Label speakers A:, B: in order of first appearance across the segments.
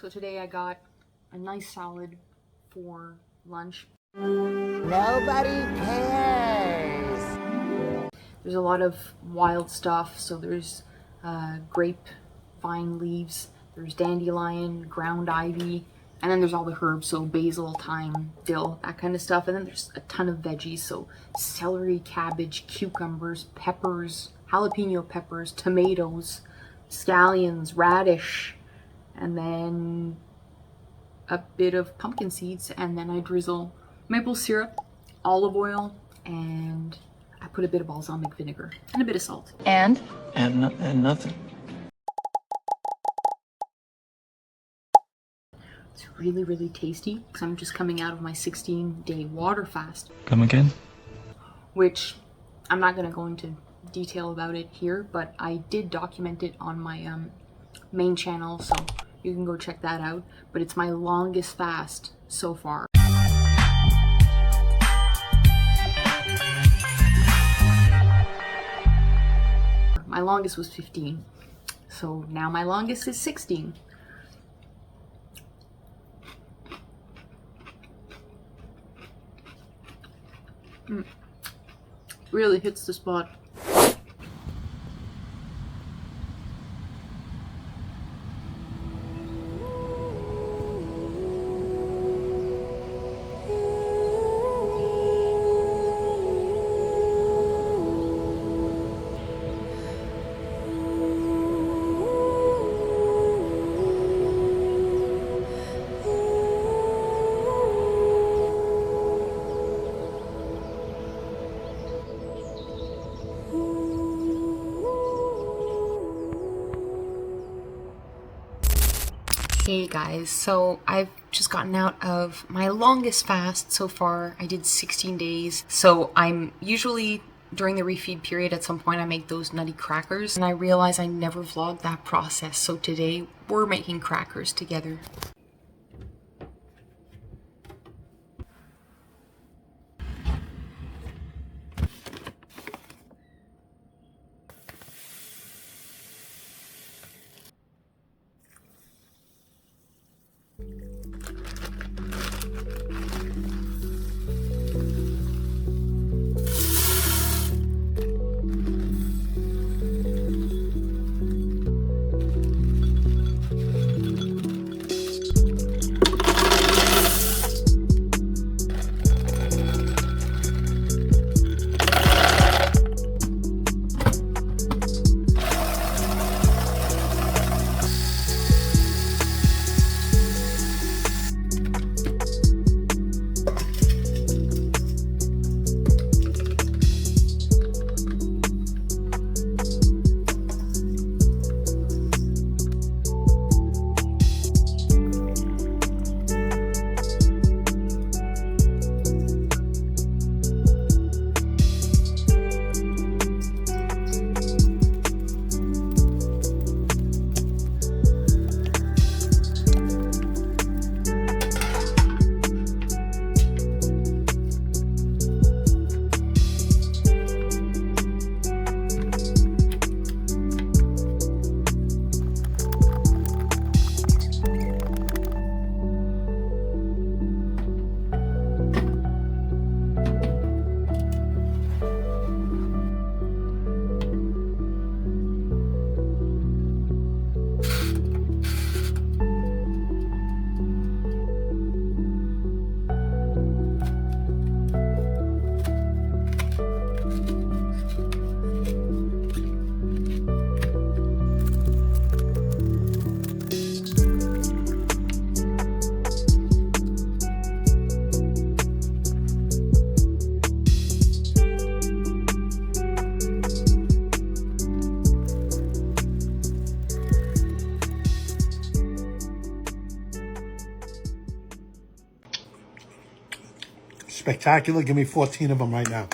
A: So today I got a nice salad for lunch.
B: Nobody cares.
A: There's a lot of wild stuff. So there's grapevine leaves, there's dandelion, ground ivy, and then there's all the herbs, so basil, thyme, dill, that kind of stuff. And then there's a ton of veggies, so celery, cabbage, cucumbers, peppers, jalapeno peppers, tomatoes, scallions, radish, and then a bit of pumpkin seeds. And then I drizzle maple syrup, olive oil, and I put a bit of balsamic vinegar and a bit of salt.
C: And
D: nothing.
A: It's really, really tasty because I'm just coming out of my 16-day water fast.
D: Come again?
A: Which I'm not going to go into detail about it here, but I did document it on my main channel, so you can go check that out. But it's my longest fast so far. My longest was 15, so now my longest is 16. Really hits the spot. Hey guys, so I've just gotten out of my longest fast so far. I did 16 days. So I'm usually during the refeed period at some point I make those nutty crackers, and I realize I never vlogged that process. So today we're making crackers together.
E: Spectacular. Give me 14 of them right now.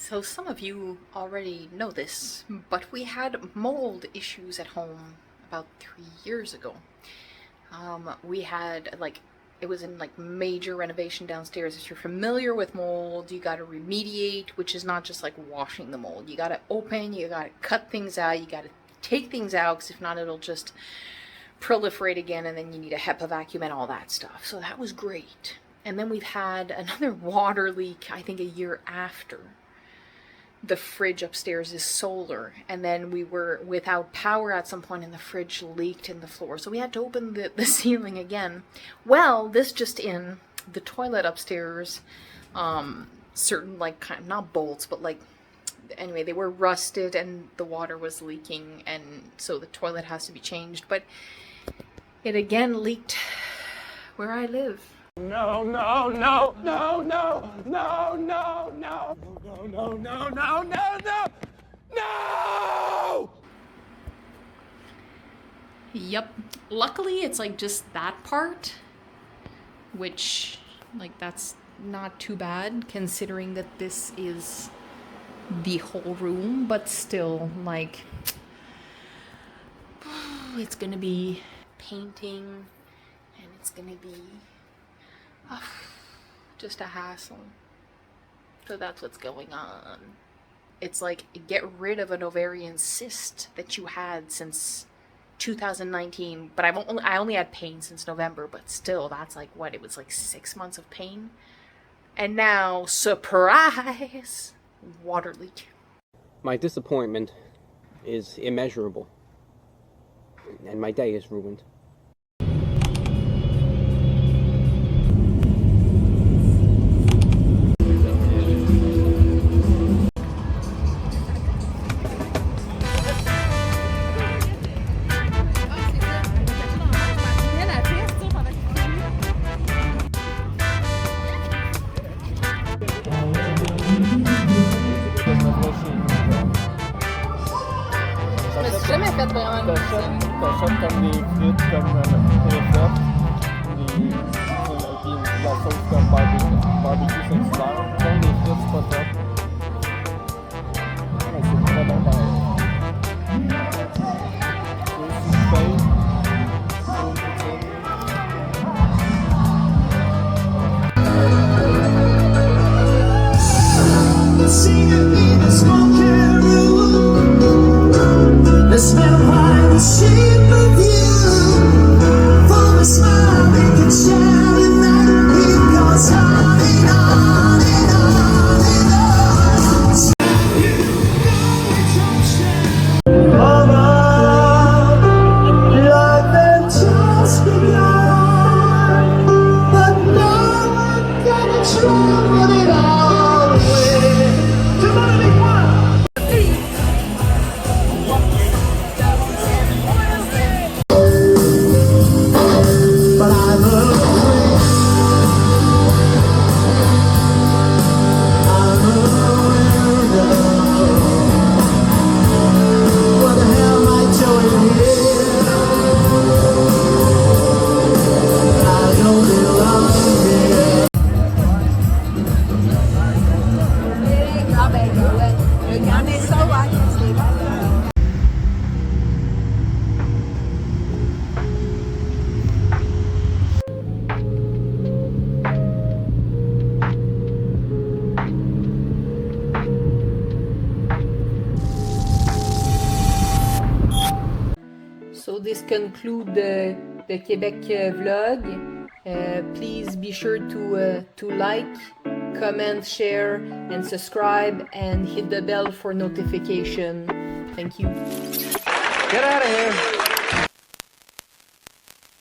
A: So some of you already know this, but we had mold issues at home about 3 years ago. We had it was in major renovation downstairs. If you're familiar with mold, you got to remediate, which is not just like washing the mold. You got to open, you got to cut things out, you got to take things out, because if not it'll just proliferate again, and then you need a HEPA vacuum and all that stuff. So that was great. And then we've had another water leak, I think a year after. The fridge upstairs is solar, and then we were without power at some point, and the fridge leaked in the floor, so we had to open the ceiling again. Well, this just in, the toilet upstairs, certain not bolts, but anyway, they were rusted and the water was leaking, and so the toilet has to be changed. But it again leaked where I live.
C: No, no, no, no, no, no, no, no, no, no, no, no, no, no, no!
A: Yep. Luckily, it's just that part, which, that's not too bad, considering that this is the whole room, but still, it's gonna be painting, and it's gonna be just a hassle. So that's what's going on. It's get rid of an ovarian cyst that you had since 2019, but I only had pain since November, but still, that's what, it was 6 months of pain. And now, surprise, water leak.
C: My disappointment is immeasurable, and my day is ruined.
D: T'achètes comme des frites comme refaites, la sauce comme barbecue Saint-Hubert, comme des frites, c'est pas top. Mais c'est très bon pareil. C'est aussi du pain, c'est une poutine.
F: The smell by the shape of you. For a smile we can share, and that it goes on and on and on and on. Mama, life had just begun, but now we're gonna travel it all away. Come on, big one.
A: So this concludes the Québec vlog. Please be sure to like, comment, share, and subscribe, and hit the bell for notification. Thank you.
C: Get out of here!